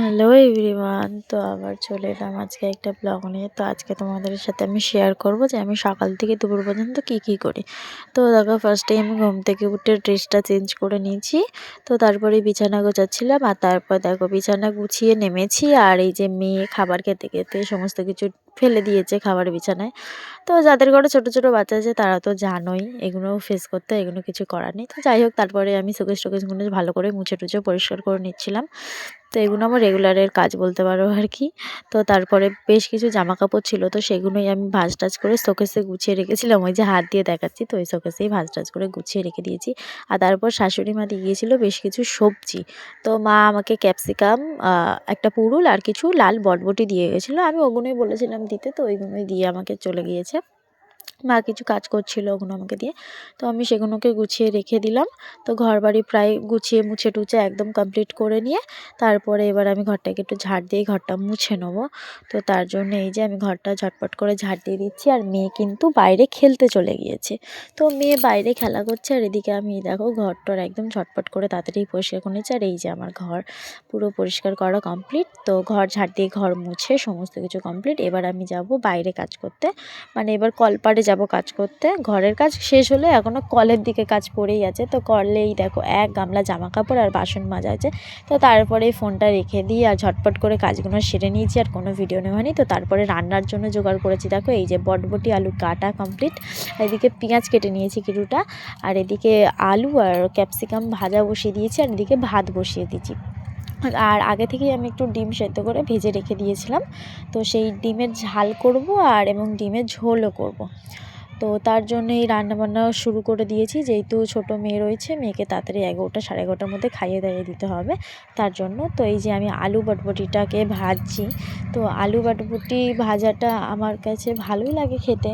Hello everyone, তো আবার চলে এলাম আজকে একটা ব্লগ নিয়ে। তো আজকে তোমাদের সাথে আমি শেয়ার করব যে আমি সকাল থেকে দুপুর পর্যন্ত কি করি। তো দেখো, ফার্স্টেই আমি ঘুম থেকে উঠে ড্রেসটা চেঞ্জ করে নিয়েছি। তো তারপরে বিছানা গোছাচ্ছিলাম, আর তারপর দেখো বিছানা গুছিয়ে নেমেছি। আর এই যে মেয়ে খাবার খেতে খেতে সমস্ত কিছু ফেলে দিয়েছে খাবার বিছানায়। তো যাদের ঘরে ছোট ছোট বাচ্চা আছে তারা তো জানোই এগুলো ফেস করতে, এগুলো কিছু করার নেই। তো যাই হোক, তারপরে আমি শোকেসগুলো ভালো করে মুছে টুছে পরিষ্কার করে নিচ্ছিলাম। তো এগুলো আমার রেগুলারের কাজ বলতে পারো আর কি। তো তারপরে বেশ কিছু জামা কাপড় ছিল, তো সেগুলোই আমি ভাঁজ টাজ করে শোকেসে গুছিয়ে রেখেছিলাম। ওই যে হাত দিয়ে দেখাচ্ছি, তো ওই শোকেসেই ভাঁজ টাজ করে গুছিয়ে রেখে দিয়েছি। আর তারপর শাশুড়ি মা দিয়ে গিয়েছিলো বেশ কিছু সবজি। তো মা আমাকে ক্যাপসিকাম, একটা পুরুল আর কিছু লাল বটবটি দিয়ে গেছিলো। আমি ওগুলোই বলেছিলাম দিতে, তো ওইগুলোই দিয়ে আমাকে চলে গিয়েছে। মা কিছু কাজ করছিল ওগুলো আমাকে দিয়ে, তো আমি সেগুলোকে গুছিয়ে রেখে দিলাম। তো ঘর বাড়ি প্রায় গুছিয়ে মুছে টুছে একদম কমপ্লিট করে নিয়ে তারপরে এবার আমি ঘরটাকে একটু ঝাড় দিয়ে ঘরটা মুছে নেবো। তো তার জন্য এই যে আমি ঘরটা ঝটপট করে ঝাড় দিয়ে দিচ্ছি। আর মেয়ে কিন্তু বাইরে খেলতে চলে গিয়েছে। তো মেয়ে বাইরে খেলা করছে, আর এদিকে আমি দেখো ঘরটার একদম ঝটপট করে তাড়াতাড়ি পরিষ্কার করে নিচ্ছি। আর এই যে আমার ঘর পুরো পরিষ্কার করা কমপ্লিট। তো ঘর ঝাড় দিয়ে ঘর মুছে সমস্ত কিছু কমপ্লিট। এবার আমি যাব বাইরে কাজ করতে, মানে এবার কলপাড়ে যাব কাজ করতে। ঘরের কাজ শেষ হলে এখনও কলের দিকে কাজ পড়েই আছে। তো কলেই দেখো এক গামলা জামা কাপড় আর বাসন মাজা আছে। তো তারপরে ফোনটা রেখে দিয়ে আর ঝটপট করে কাজগুলো সেরে নিয়েছি, আর কোনো ভিডিও নেওয়া হয়নি। তো তারপরে রান্নার জন্য জোগাড় করেছি, দেখো এই যে বটবটি আলু কাটা কমপ্লিট। এদিকে পেঁয়াজ কেটে নিয়েছি কিছুটা, আর এদিকে আলু আর ক্যাপসিকাম ভাজা বসিয়ে দিয়েছি, আর এদিকে ভাত বসিয়ে দিয়েছি। আর আগে থেকেই আমি একটু ডিম সেদ্ধ করে ভেজে রেখে দিয়েছিলাম। তো সেই ডিমের ঝাল করব এবং ডিমের ঝোলও করব। তো তার জন্য এই রান্নাবান্না শুরু করে দিয়েছি, যেহেতু ছোটো মেয়ে রয়েছে, মেয়েকে তাড়াতাড়ি 11টা 11:30 মধ্যে খাইয়ে দাইয়ে দিতে হবে তার জন্য। তো এই যে আমি আলু বটবটিটাকে ভাজছি। তো আলু বটবটি ভাজাটা আমার কাছে ভালোই লাগে খেতে।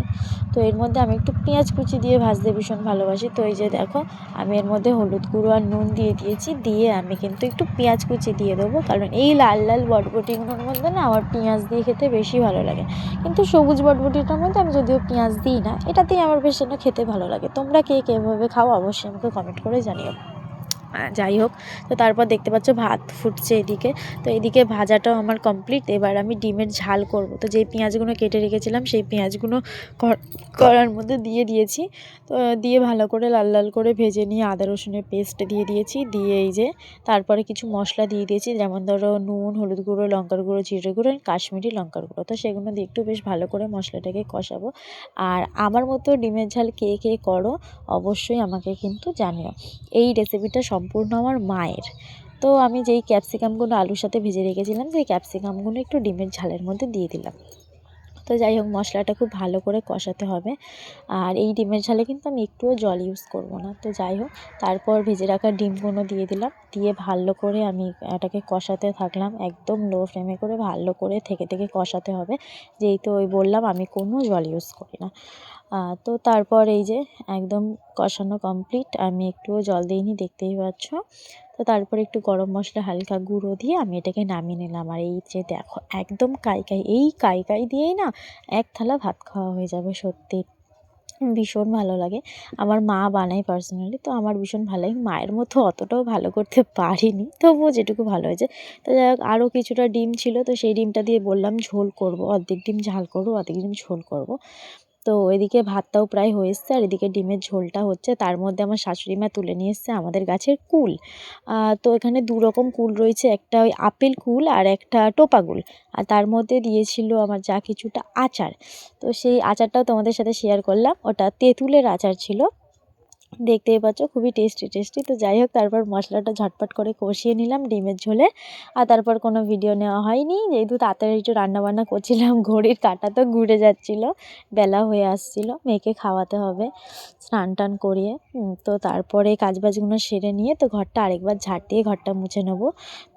তো এর মধ্যে আমি একটু পেঁয়াজ কুচি দিয়ে ভাজতে ভীষণ ভালোবাসি। তো এই যে দেখো, আমি এর মধ্যে হলুদ গুঁড়ো আর নুন দিয়ে দিয়েছি, দিয়ে আমি কিন্তু একটু পেঁয়াজ কুচি দিয়ে দেবো, কারণ এই লাল লাল বটবটিগুলোর মধ্যে না আমার পেঁয়াজ দিয়ে খেতে বেশি ভালো লাগে। কিন্তু সবুজ বটবটিটার মধ্যে আমি যদিও পেঁয়াজ দিই না, এটাতেই আমার বেশ যেন খেতে ভালো লাগে। তোমরা কে কীভাবে খাও অবশ্যই আমাকে কমেন্ট করে জানিও। যাই হোক, তো তারপর দেখতে পাচ্ছ ভাত ফুটছে এদিকে। তো এদিকে ভাজাটাও আমার কমপ্লিট। এবার আমি ডিমের ঝাল করব। তো যেই পেঁয়াজগুলো কেটে রেখেছিলাম সেই পেঁয়াজগুলো কড়ার মধ্যে দিয়ে দিয়েছি। তো দিয়ে ভালো করে লাল লাল করে ভেজে নিয়ে আদা রসুনের পেস্ট দিয়ে দিয়েছি। দিয়ে এই যে তারপরে কিছু মশলা দিয়ে দিয়েছি, যেমন ধরো নুন, হলুদ গুঁড়ো, লঙ্কার গুঁড়ো, জিরে গুঁড়ো, কাশ্মীরি লঙ্কার গুঁড়ো। তো সেগুলো দিয়ে একটু বেশ ভালো করে মশলাটাকে কষাবো। আর আমার মতো ডিমের ঝাল কে করো অবশ্যই আমাকে কিন্তু জানিও। এই রেসিপিটা সম্পূর্ণ আমার মায়ের। তো আমি যেই ক্যাপসিকামগুলো আলুর সাথে ভেজে রেখেছিলাম, সেই ক্যাপসিকামগুলো একটু ডিমের ঝালের মধ্যে দিয়ে দিলাম। তো যাই হোক, মশলাটা খুব ভালো করে কষাতে হবে। আর এই ডিমের ঝালে কিন্তু আমি একটুও জল ইউজ করব না। তো যাই হোক, তারপর ভেজে রাখা ডিমগুলো দিয়ে দিলাম, দিয়ে ভালো করে আমি এটাকে কষাতে থাকলাম একদম লো ফ্লেমে করে। ভালো করে থেকে কষাতে হবে, যেহেতু ওই বললাম আমি কোনো জল ইউজ করি না। তো তারপর এই যে একদম কষানো কমপ্লিট, আমি একটুও জল দিইনি, দেখতেই পাচ্ছ। তো তারপরে একটু গরম মশলা হালকা গুঁড়ো দিয়ে আমি এটাকে নামিয়ে নিলাম। আর এই যে দেখো একদম এই কাই দিয়েই না এক থালা ভাত খাওয়া হয়ে যাবে। সত্যি ভীষণ ভালো লাগে। আমার মা বানায় পার্সোনালি, তো আমার ভীষণ ভালো লাগে। মায়ের মতো অতটাও ভালো করতে পারিনি, তবুও যেটুকু ভালো হয়েছে। তো যাই হোক, আরও কিছুটা ডিম ছিল, তো সেই ডিমটা দিয়ে বললাম ঝোল করব, অর্ধেক ডিম ঝাল করবো, অর্ধেক ডিম ঝোল করব। তো এদিকে ভাতটাও প্রায় হয়ে এসছে, আর এদিকে ডিমের ঝোলটা হচ্ছে। তার মধ্যে আমার শাশুড়ি মা তুলে নিয়ে এসছে আমাদের গাছের কুল। তো এখানে 2 রকম কুল রয়েছে, একটা ওই আপেল কুল আর একটা টোপা কুল। আর তার মধ্যে দিয়েছিল আমার যা কিছুটা আচার। তো সেই আচারটাও তোমাদের সাথে শেয়ার করলাম। ওটা তেঁতুলের আচার ছিল, দেখতেই পাচ্ছ খুবই টেস্টি। তো যাই হোক, তারপর মশলাটা ঝটপট করে কষিয়ে নিলাম ডিমের ঝোলে। আর তারপর কোনো ভিডিও নেওয়া হয়নি, যেহেতু তাড়াতাড়ি একটু রান্নাবান্না করছিলাম। ঘড়ির কাঁটা তো ঘুরে যাচ্ছিলো, বেলা হয়ে আসছিলো, মেয়েকে খাওয়াতে হবে স্নান টান করিয়ে। তো তারপরে কাজবাজগুলো সেরে নিয়ে তো ঘরটা আরেকবার ঝাড় দিয়ে ঘরটা মুছে নেবো।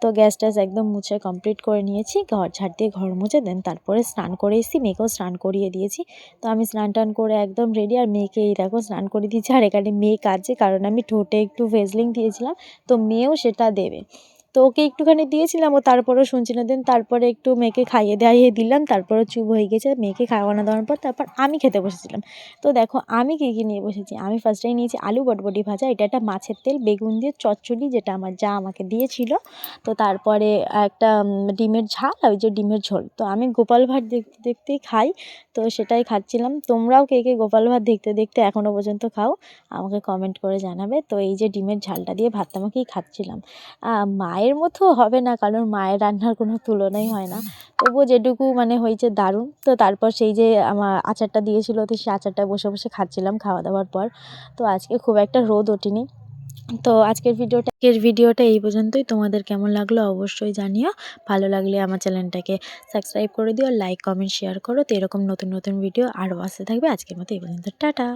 তো গ্যাস ট্যাস একদম মুছে কমপ্লিট করে নিয়েছি, ঘর ঝাড় দিয়ে ঘর মুছে দেন তারপরে স্নান করে এসেছি, মেয়েকেও স্নান করিয়ে দিয়েছি। তো আমি স্নান টান করে একদম রেডি, আর মেয়েকে এই দেখো স্নান করে দিয়েছি। আর এখানে মেয়ে কাঁদছে, কারণ আমি ঠোঁটে একটু ভেজলিং দিয়েছিলাম, তো মেয়েও সেটা দেবে। তো ওকে একটুখানি দিয়েছিলাম, ও তারপরেও শুনছে না। দেন তারপরে একটু মেয়েকে খাইয়ে দাইয়ে দিলাম, তারপরে চুপ হয়ে গেছে। মেয়েকে খাওয়ানো দাওয়ানোর পর তারপর আমি খেতে বসেছিলাম। তো দেখো আমি কী কী নিয়ে বসেছি। আমি ফার্স্টেই নিয়েছি আলু বটবটি ভাজা, এটা একটা মাছের তেল বেগুন দিয়ে চচ্চড়ি, যেটা আমার যা আমাকে দিয়েছিল। তো তারপরে একটা ডিমের ঝাল আর ওই যে ডিমের ঝোল। তো আমি গোপাল ভাঁড় দেখতে দেখতেই খাই, তো সেটাই খাচ্ছিলাম। তোমরাও কে কে গোপাল ভাঁড় দেখতে দেখতে এখনও পর্যন্ত খাও আমাকে কমেন্ট করে জানাবে। তো এই যে ডিমের ঝালটা দিয়ে ভাতটা মাখিয়ে খাচ্ছিলাম। মায়ের মতো হবে না, কারণ মায়ের রান্নার কোনো তুলনাই হয় না, তবুও যেটুকু মানে হয়েছে দারুণ। তো তারপর সেই যে আমার আচারটা দিয়েছিল, তো সেই আচারটা বসে বসে খাচ্ছিলাম খাওয়া দাওয়ার পর। তো আজকে খুব একটা রোদ ওঠেনি। তো আজকের ভিডিওটা এই পর্যন্তই। তোমাদের কেমন লাগলো অবশ্যই জানিও। ভালো লাগলে আমার চ্যানেলটাকে সাবস্ক্রাইব করে দিও, লাইক কমেন্ট শেয়ার করো। তো এরকম নতুন নতুন ভিডিও আরও আসতে থাকবে। আজকের মতো এই পর্যন্ত, টাটা।